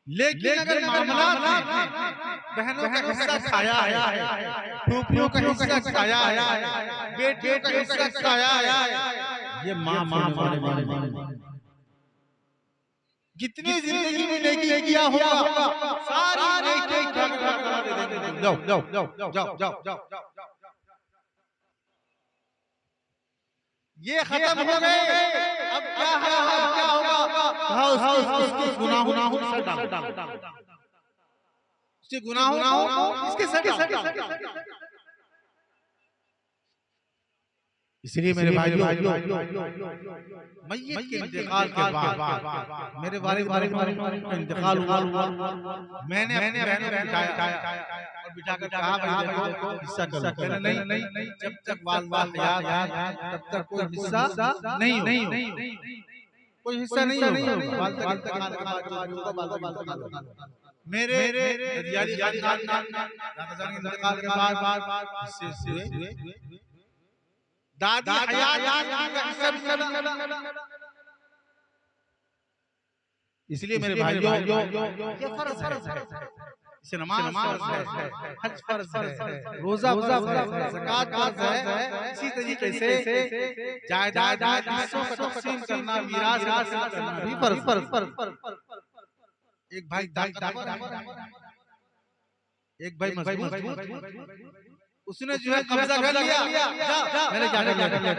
लेकिन अगर मामला बहनों का हिस्सा खाया है, फूफियों का हिस्सा खाया है, बेटियों का हिस्सा खाया है, ये माँ कितनी जिंदगी में नेकी किया होगा, सारी नेकी जाओ ये खत्म हो गए। अब क्या है, अब क्या होगा? उसके गुनाहों से डाल, उसके गुनाहों इसके सर डाल। इसलिए मेरे भाइयों, मय्यत के इंतकाल के बाद मेरे वालिद का इंतकाल हुआ। मैंने अपने बहनों को बिठाया और बिठाकर कहा, भाई देखो हिस्सा करो। नहीं, जब तक वालिदा हयात है तब तक कोई हिस्सा नहीं हो, कोई हिस्सा नहीं होगा। वालिदा का इंतकाल के बाद मेरे यानी दादा के इंतकाल के बाद हिस्से हुए। दादी इसलिए मेरे भाइयों, ये फर्ज है, इसे नमाज फर्ज है, हज फर्ज है, रोजा फर्ज है, ज़कात फर्ज है। इसी तरीके से जायदाद हिस्सों का तक़सीम करना, मीरास हासिल करना भी फर्ज। एक भाई एक भाई मजबूत, उसने जो है कब्जा कर लिया। मैंने क्या कर लिया?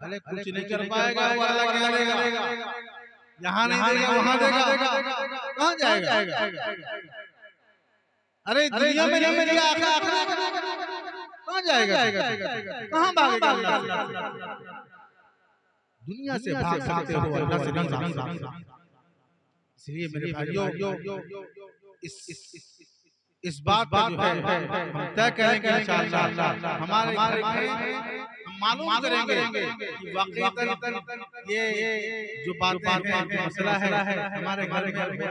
अरे कुछ नहीं कर पाएगा, वो अल्लाह क्या करेगा? यहाँ नहीं देगा, वहाँ देगा, कहाँ जाएगा? अरे दुनिया में नहीं मिलेगा, कहाँ जाएगा? कहाँ भागेगा? दुनिया से भागते हो, अल्लाह से नहीं भागते। इसलिए मेरे भाइयों, इस बात जो है हम तय करेंगे इंशाअल्लाह। हमारे घर में हम मालूम करेंगे कि वाकईतन ये जो बातें हैं, मसला है, हमारे घर में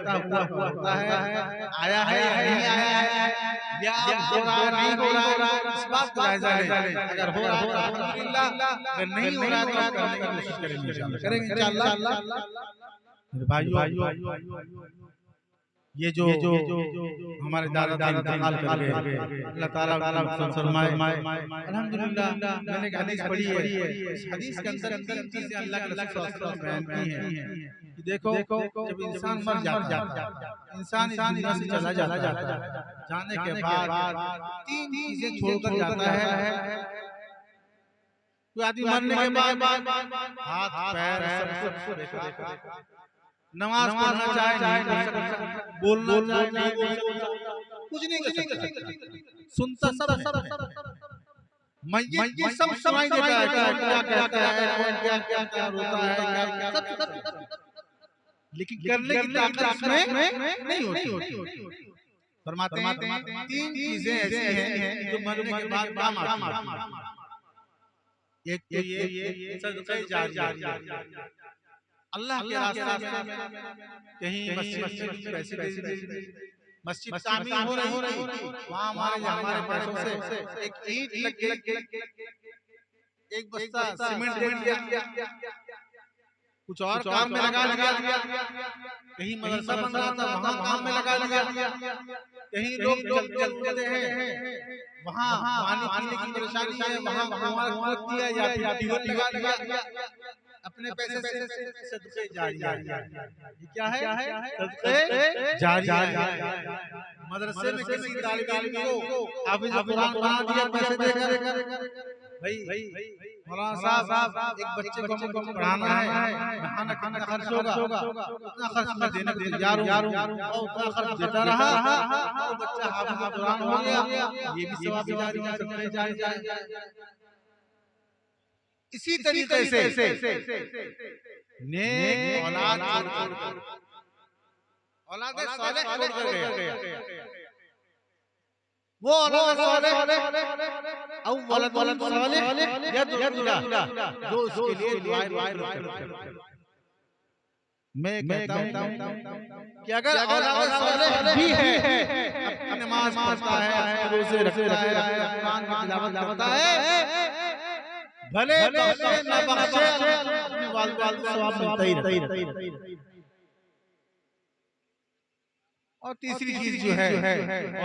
होता है, आया है या नहीं आया है, या हो रहा नहीं हो रहा, इस बात का जायजा लें। अगर हो रहा है तो अल्हम्दुलिल्लाह, अगर नहीं हो रहा तो करने की कोशिश करेंगे इंशाअल्लाह। मेरे भाइयों, ये जो हमारे दादा इंतकाल कर गए, अल्लाह ताला फरमाए। अल्हम्दुलिल्लाह, मैंने एक हदीस पढ़ी है, इस हदीस के अंदर तीन चीजें अल्लाह के रसूल सल्लल्लाहु अलैहि वसल्लम बयान की हैं कि देखो, जब इंसान मर जाता है, इंसान इस दुनिया से चला जाता है, जाने के बाद तीन चीजें छोड़कर जाता है। कोई आदमी मरने के बाद हाथ पैर सब देखा, नमाज पढ़ना चाहे, बोलना चाहे, नहीं बोल सकता, कुछ नहीं कर सकता, सुनता सब मय्यत ये सब सुनाई देता है, क्या कहता है, क्या रोता है, सब। लेकिन करने की ताकत में नहीं होती। फरमाते हैं तीन चीजें ऐसी हैं जो मरने के बाद काम आती हैं। एक तो ये सदक़े जारिया, अल्लाह के रास्ते में कहीं मस्जिद तामीर हो रही, वहाँ हमारे पैसों से एक ईंट लग गई, एक बस्ता सीमेंट दिया, कुछ और काम में लगा लिया, कहीं मदरसा बन रहा था वहाँ काम में लगा लिया, कहीं लोग चलते हैं वहाँ पानी पीने की परेशानी है, वहाँ कुआं दिया या फिर ट्यूबवेल लगा लिया, अपने पैसे से सदक़े जारिया। ये क्या है? सदक़े जारिया। मदरसे में किसी तालिब को हाफिज़ कुरान बना दिया पैसे देकर, भाई मौलाना साहब एक बच्चे को पढ़ाना है, खाना खर्च होगा, उतना खर्च मैं देने को तैयार हूँ, उतना खर्च देता रहा, वो बच्चा हाफिज़ कुरान हो गया, ये भी सवाब जारिया, सदक़े जारिया। इसी तरीके से नेक औलाद सालेह छोड़ गया, वो औलाद सालेह औलाद सालेह यदुल्लाह, जो उसके लिए दुआएं करते। मैं कहता हूं कि अगर औलाद सालेह भी है, नमाज पढ़ता है, रोजे रखता है, कुरान की तिलावत करता है, भले बख्शे न बख्शे अपने वालिदैन को सवाब मिलता ही रहता है। और तीसरी चीज जो है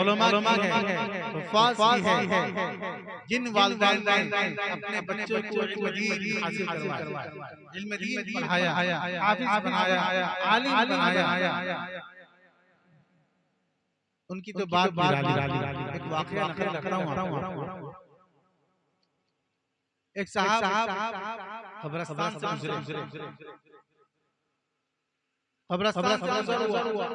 उलमा की है, हुफ़ाज़ की है, जिन वालिदैन ने अपने बच्चों को इल्म दीन हासिल करवाया, इल्म दीन पढ़ाया, हाफिज बनाया, आलिम बनाया, उनकी तो बात निराली। एक वाक़या नक़ल करता हूँ। एक साहब कब्रिस्तान से गुजरे, कब्रिस्तान से गुजर हुआ।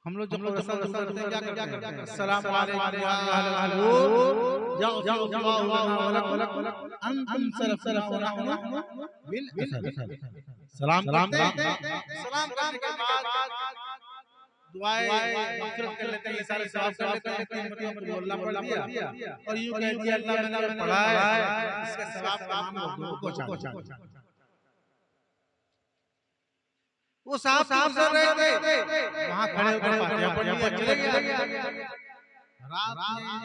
हम लोग जब कब्रिस्तान गुजरते हैं क्या करते हैं? अस्सलाम वालेकुम या अहल कूब यग़फ़िरुल्लाहु लना व लकुम अंतुम सलफ़ना व नहनु बिल असर। सलाम करते हैं, सलाम करने के बाद दुआएं मग़फ़िरत कर लेते हैं, सारे सवाब कर लेते हैं, मतलब अल्लाह पढ़ दिया और यूं कह दिया अल्लाह मैंने पढ़ा है, इसका सवाब तमाम लोगों को पहुंचा। वो साहब गुजर रहे थे, वहां खड़े होकर फातिहा पढ़ लिया, चले गया। रात में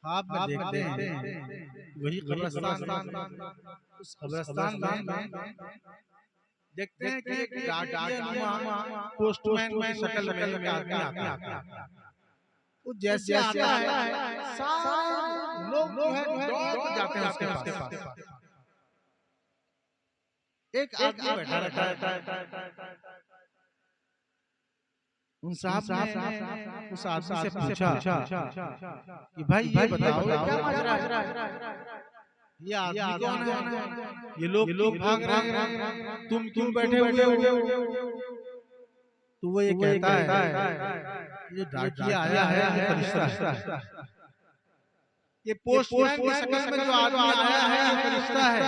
ख्वाब में देखते हैं वही कब्रिस्तान, उस कब्रिस्तान में देखते हैं कि एक डाकिया पोस्टमैन की शक्ल में एक आदमी आता है। वो जैसे आता है सारे लोग जो है दौड़ जाते हैं उसके पास। एक आदमी बैठा रहता है। उन साहब ने उस आदमी से पूछा कि भाई ये बताओ क्या माजरा है? ये आदमी कौन है? ये लोग भाग रहे हैं, तुम क्यों बैठे हुए हो? तो वो ये कहता है ये डाकिया आया है, ये फरिश्ता है। ये पोस्टमैन की शक्ल में जो आदमी आया है ये फरिश्ता है।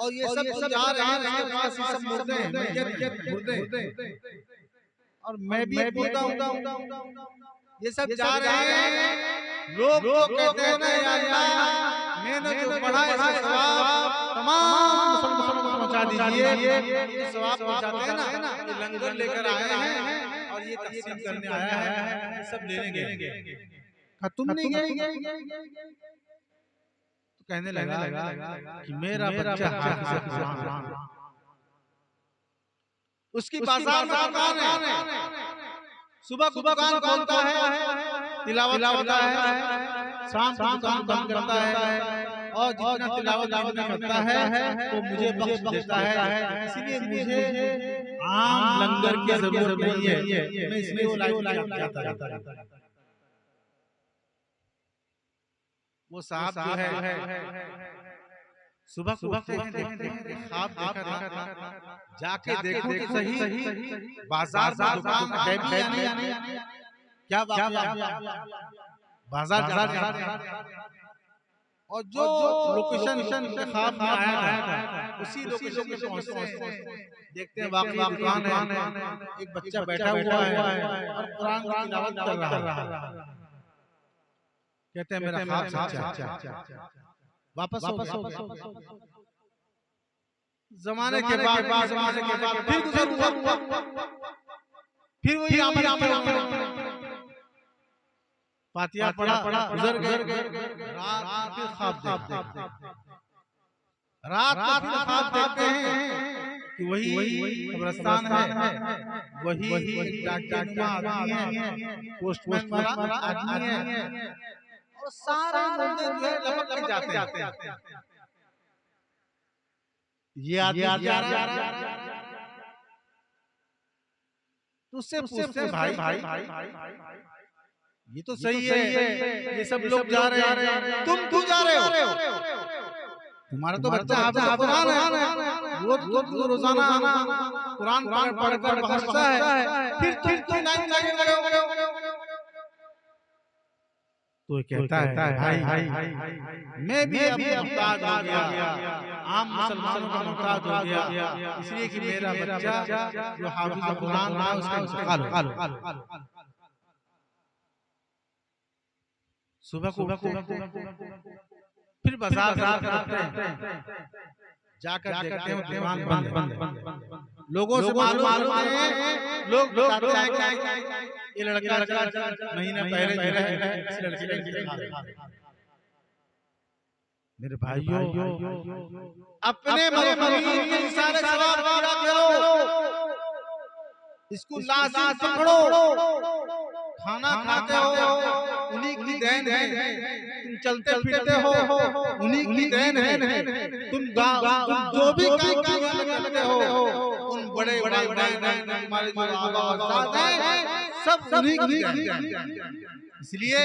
और ये सब जा रहे हैं उसके पास, ये सब मुर्दे हैं, मुर्दे। और मैं भी मुर्दा हूं। ये सब जा रहे हैं, लोग कहते हैं ना या अल्लाह मैंने जो पढ़ा है सवाब तमाम मुसलमानों को पहुंचा दीजिए। ये सवाब पहुंचाते हैं ना, ये लंगर लेकर आए हैं और ये तकसीम करने आया है, ये सब लेंगे। तुम नहीं गए? कहने लगा कि मेरा बच्चा हाफिज़ कुरान, उसकी बाजार में दुकान है, सुबह दुकान खोलता है, तिलावत करता है, शाम को दुकान बंद करता है और जितना तिलावत करता है तो मुझे बख्श देता है। इसलिए मुझे आम लंगर की जरूरत नहीं है, मैं इसलिए वो लाइफ जाता रहता है। वो साहब जो है सुबह देखते हैं ख्वाब देखा था, जाके देखो कि सही बाजार में दुकान है भी या नहीं, क्या बाजार और जो लोकेशन ख्वाब में आया था उसी लोकेशन पे पहुंचते हैं, देखते हैं वाकई दुकान है, एक बच्चा बैठा हुआ है और कुरान की तिलावत कर रहा है। कहते हैं मेरा ख्वाब सच्चा। वापस हो। जमाने के बाद फिर गुजर हुआ, फिर वही फातिहा पढ़ा, गुजर गए। रात फिर ख्वाब देखते हैं कि वही कब्रिस्तान है, वही डाकिया आदमी है, पोस्टमैन वाला आदमी है और सारे मुर्दे जो है लपक के जाते हैं। ये आदमी जा रहा है तो उससे पूछते भाई ये तो सही है, ये सब लोग जा रहे हैं, तुम क्यों जा रहे हो? तुम्हारा तो बच्चा हाफिज़ कुरान है, वो रोजाना कुरान पढ़कर पहुंचता है, फिर तुम क्यों नहीं लगे हो? तो कहता है भाई मैं भी अब मुहताज हो गया, आम मुसलमानों का मुहताज हो गया, इसलिए कि मेरा बच्चा जो हाफिज़ कुरान था उसका इंतकाल हो। सुबह को फिर बाजार जाते हैं, जाकर देखते हैं दुकान बंद। लोगों से मालूम है, लोग बताते हैं ये लड़का महीने पहले इस लड़के के साथ। मेरे भाइयों अपने मरहूम के इशारे सवाब पूरा करो, इसको लाज़िम पकड़ो। खाना खाते हो उन्हीं की देन है, तुम चलते फिरते हो उन्हीं की देन है, तुम जो भी काम करते हो उन बड़े वालिदैन हमारे जो आबा-अजदाद हैं सब उन्हीं की देन है। इसलिए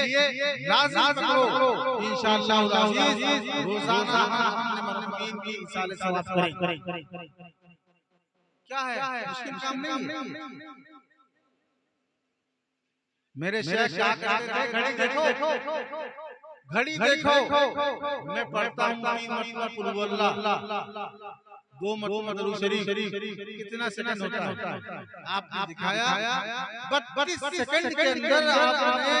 लाज़िम पकड़ो, इंशाअल्लाह अज़ीज़ रोज़ाना हम अपने मरहूमीन की इसाले सवाब करेंगे। क्या है मुश्किल काम नहीं है। मेरे शेख क्या कहते थे, घड़ी देखो, घड़ी देखो, मैं पढ़ता हूँ 3 मरतबा कुल हुवल्लाह, 2 मरतबा दरूद शरीफ, कितना सेकंड होता है? आपने दिखाया 32 सेकंड के अंदर आपने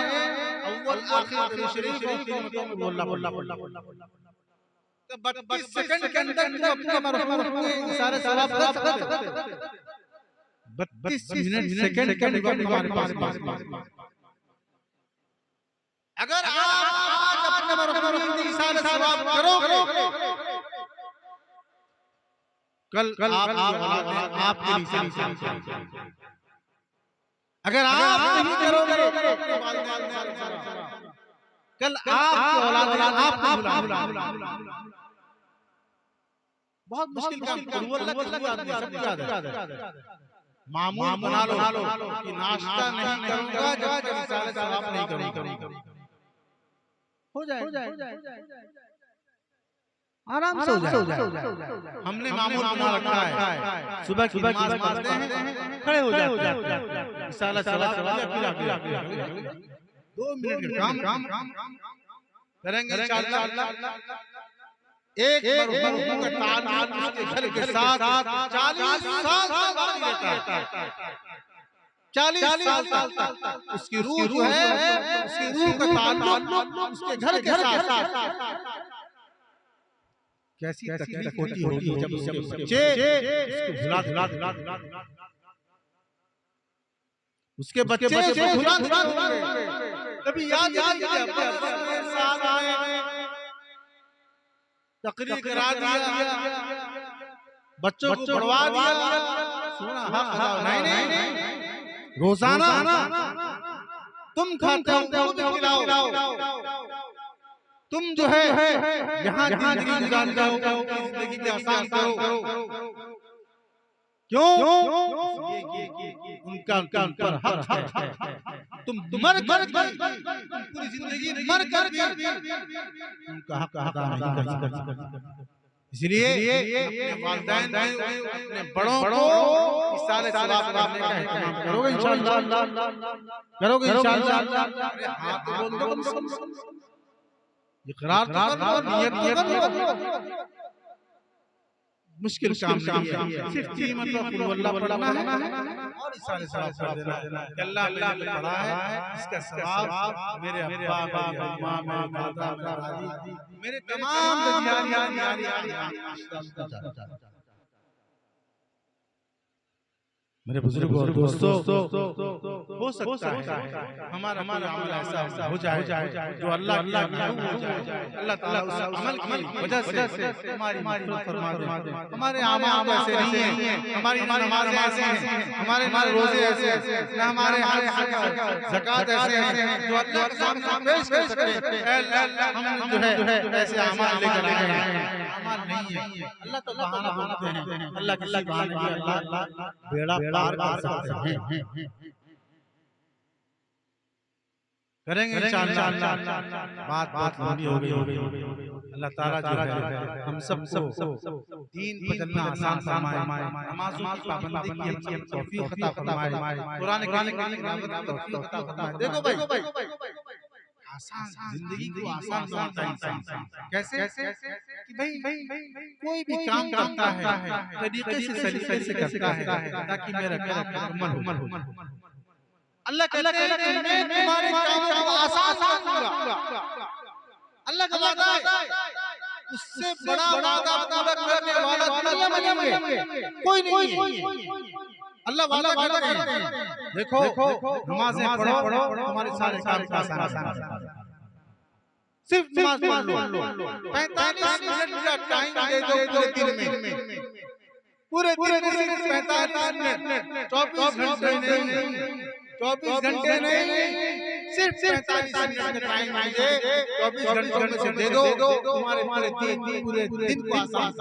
अव्वल आखिर दरूद शरीफ और 3 मरतबा हुवल्लाह पढ़ा। तो 32 सेकंड के अंदर जो अपने मरहूम के सारे सवाब कर सकते, 32 मिनट सेकंड का वक्त हमारे पास। अगर आप आज अपने मरहूम की इसाले सवाब करोगे, कल आपके लिए अगर आप नहीं करोगे कल आपकी औलाद आपको बहुत मुश्किल काम। मामूल बना लो कि नाश्ता नहीं करूंगा जब तक इसाले सवाब नहीं करूंगा। हो जाए आराम से हो जाए। हमने मामूल बना रखा है, सुबह की नमाज पढ़ते हैं, खड़े हो जाते हैं, इसाला सवाब फिर 2 मिनट का काम करेंगे इंशाअल्लाह। एक मरहूम का ताल्लुक उसके घर के साथ 40 साल से बाकी रहता है। 40 साल तक उसकी रूह जो है, उसकी रूह का ताल्लुक उसके घर के साथ। कैसी तकलीफ होती होगी जब उसके बच्चे उसके बच्चे कभी याद तकरीर करा दिया, बच्चों को पढ़वा दिया, नहीं रोजाना तुम खाते हो खिलाओ, तुम जो है यहाँ जिंदगी को आसान करो। क्यों? उनका पर हक है। तुम मर पूरी जिंदगी मर कर भी उनका हक अदा नहीं कर सकते। इसलिए अपने वालिदैन अपने बड़ों को इसाले सवाब करने का एहतमाम करोगे इंशाअल्लाह। हाँ तो बोल दो, इकरार तो करो, नियत करो। मुश्किल काम नहीं है, सिर्फ 3 मरतबा कुल हुवल्लाह पढ़ना है और इसाले सवाब कर देना है। अल्लाह मैंने पढ़ा है, इसका सवाब मेरे अब्बा अम्मा मेरे दादा दादी मेरे तमाम मेरे बुजुर्ग और दोस्तों हो सकता है हमारा अमल ऐसा हो जाए जो अल्लाह अल्लाह ताला उस अमल की वजह से हमारी फरमा दे। हमारे अमाल ऐसे नहीं है, हमारी नमाज़ें ऐसे हैं, हमारे रोजे ऐसे हैं, न हमारे ज़कात ऐसे हैं जो अल्लाह के सामने पेश कर सके। हम जो है ऐसे अमाल लेकर आए हैं, अमाल नहीं है। अल्लाह तो बहाना बोलते हैं, अल्लाह किसी बहाने भी अल्लाह बेड़ा पार कर सकते हैं। करेंगे इंशाअल्लाह। बात लंबी हो गई। अल्लाह ताला जो है हम सबको दीन पर चलना आसान फरमाए, नमाज़ों की पाबंदी की हम तौफीक अता फरमाए, कुरान की तिलावत की तौफीक अता फरमाए। देखो भाई आसान जिंदगी को आसान बनाता है इंसान। कैसे कि भाई कोई भी काम करता है तरीके से सलीके से करता है ताकि मेरा काम मुकम्मल हो। अल्लाह कहते हैं कि मैं तुम्हारे कामों को आसान करूंगा। अल्लाह का वादा है, उससे बड़ा वादा पूरा करने वाला दुनिया में कोई नहीं है। अल्लाह वादा करते हैं, देखो नमाज़ें पढ़ो तुम्हारे सारे काम आसान। सिर्फ नमाज पढ़ लो, 45 मिनट का टाइम दे दो पूरे दिन में, पूरे दिन में सिर्फ 45 मिनट, 24 घंटे नहीं, 24 घंटे नहीं, सिर्फ 45 मिनट का टाइम दे, 24 घंटों में से दे दो, तुम्हारे पूरे दिन को आसान।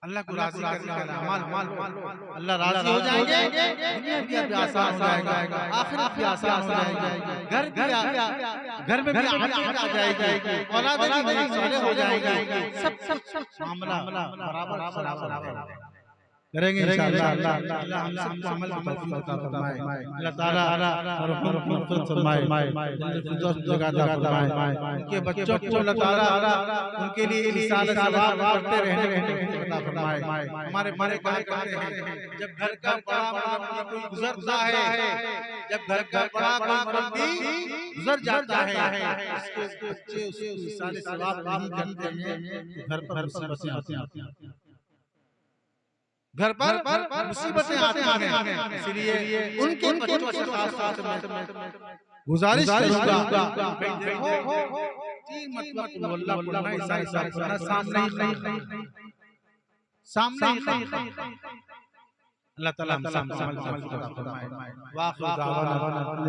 अल्लाह को राजी करने का अमल, अल्लाह राजी हो जाएंगे, दुनिया भी आसान हो जाएगा, आखिरत भी आसान हो जाएगी, घर में भी आफत आ जाएगी, औलाद भी साले हो जाएगी, सब मामला बराबर करेंगे इंशाअल्लाह। अल्लाह हम सबको अमल की तौफीक अता फरमाए, अल्लाह ताला और हम मग़फ़िरत फरमाए, जन्नत जगह अता फरमाए, उनके बच्चों को अल्लाह ताला उनके लिए इंसान सवाब करते रहने अता फरमाए। हमारे बड़े कहा करते हैं, जब घर का बड़ा कोई गुजरता है, जब घर का बड़ा कोई गुजर जाता है, उसके बच्चे उसको इंसान सवाब नहीं करते हैं, घर पर मुसीबतें आती हैं, घर पर मुसीबतें आती हैं। इसलिए उनके बच्चों से खास गुजारिश करूंगा, देखो तीन मतलब अल्लाह पढ़ना, ईसा पढ़ना, सामने अल्लाह ताला हम सब अमल फरमाए। वाक़िअ दावाना